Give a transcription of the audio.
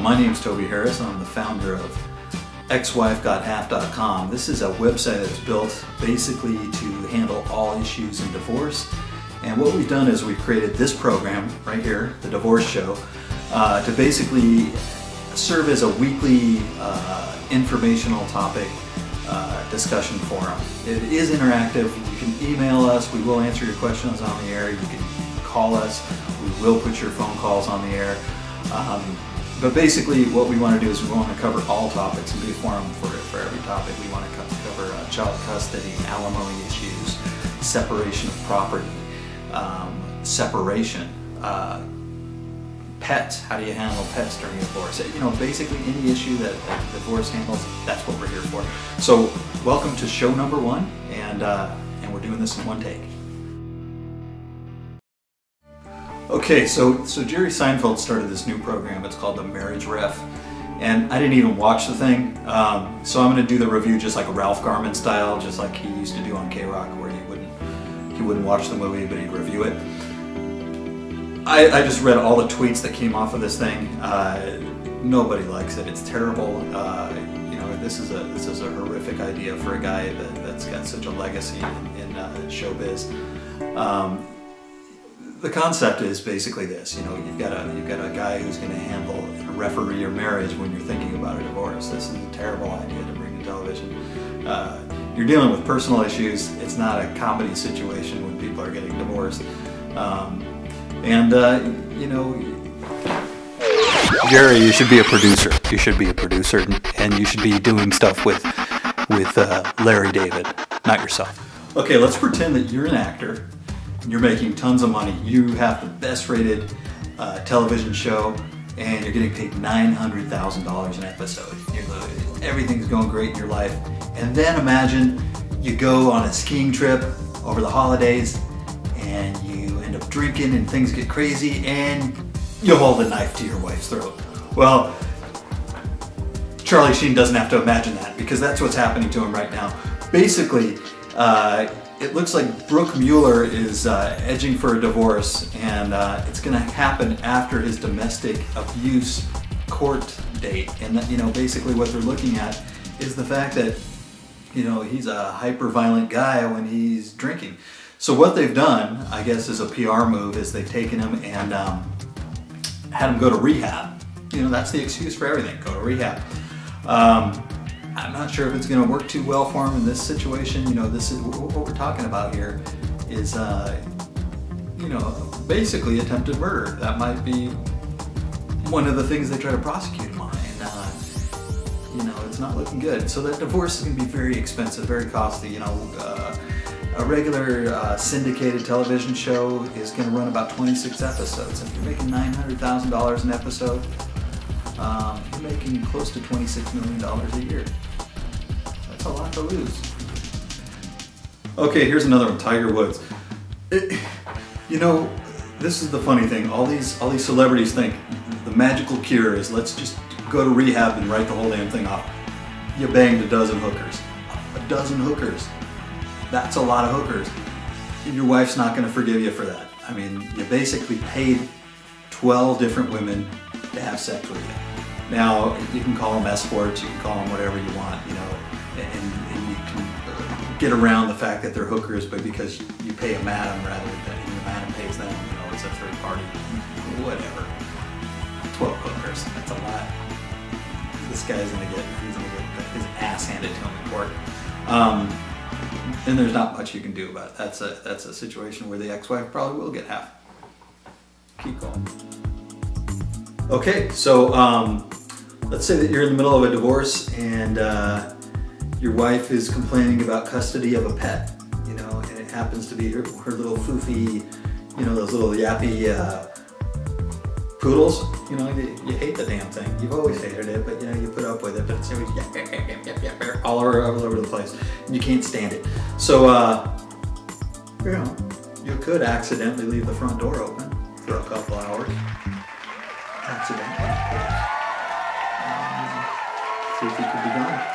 my name's Toby Harris. I'm the founder of exwifegothalf.com. This is a website that's built basically to handle all issues in divorce. And what we've done is we've created this program right here, The Divorce Show, to basically serve as a weekly informational topic discussion forum. It is interactive. You can email us. We will answer your questions on the air. You can call us. We will put your phone calls on the air. But basically what we want to do is we want to cover all topics and be a forum for every topic. We want to cover child custody, alimony issues, separation of property, separation, pets, how do you handle pets during a divorce? You know, basically any issue that divorce handles, that's what we're here for. So welcome to show number 1, and we're doing this in one take. Okay, so Jerry Seinfeld started this new program. It's called the Marriage Ref, and I didn't even watch the thing. So I'm going to do the review just like a Ralph Garman style, just like he used to do on K-Rock, where he wouldn't watch the movie, but he'd review it. I just read all the tweets that came off of this thing. Nobody likes it. It's terrible. You know, this is a horrific idea for a guy that's got such a legacy in showbiz. The concept is basically this, you know, you've got a guy who's going to handle and referee your marriage when you're thinking about a divorce. This is a terrible idea to bring to television. You're dealing with personal issues. It's not a comedy situation when people are getting divorced. You know, Jerry, you should be a producer. You should be a producer, and you should be doing stuff with Larry David, not yourself. Okay, let's pretend that you're an actor. You're making tons of money. You have the best rated television show, and you're getting paid $900,000 an episode. Everything's going great in your life. And then imagine you go on a skiing trip over the holidays, and you end up drinking, and things get crazy, and you hold a knife to your wife's throat. Well, Charlie Sheen doesn't have to imagine that, because that's what's happening to him right now. Basically, it looks like Brooke Mueller is edging for a divorce, and it's going to happen after his domestic abuse court date. And you know, basically what they're looking at is the fact that, you know, he's a hyper-violent guy when he's drinking. So what they've done, I guess, is a PR move, is they've taken him and had him go to rehab. You know, that's the excuse for everything. Go to rehab. I'm not sure if it's going to work too well for him in this situation. You know, this is what we're talking about here is, you know, basically attempted murder. That might be one of the things they try to prosecute him on, and you know, it's not looking good. So that divorce is going to be very expensive, very costly. You know, a regular syndicated television show is going to run about 26 episodes. If you're making $900,000 an episode, you're making close to $26 million a year. That's a lot to lose. Okay, here's another one, Tiger Woods. You know, this is the funny thing. All these celebrities think the magical cure is let's just go to rehab and write the whole damn thing off. You banged a dozen hookers. A dozen hookers. That's a lot of hookers. Your wife's not going to forgive you for that. I mean, you basically paid 12 different women to have sex with you. Now, you can call them escorts, you can call them whatever you want, you know, and you can get around the fact that they're hookers, but because you pay a madam rather than the madam pays them, you know, it's a third party, whatever. 12 hookers, that's a lot. This guy's gonna get his ass handed to him in court. And there's not much you can do about it. That's a situation where the ex-wife probably will get half. Keep going. Okay, so let's say that you're in the middle of a divorce and your wife is complaining about custody of a pet, you know, and it happens to be her little foofy, you know, those little yappy poodles. You know, you hate the damn thing. You've always hated it, but you know, you put up with it, but it's always yap, all over the place. And you can't stand it. So, you know, you could accidentally leave the front door open for a couple hours. Accidentally, of course. Foofy could be gone.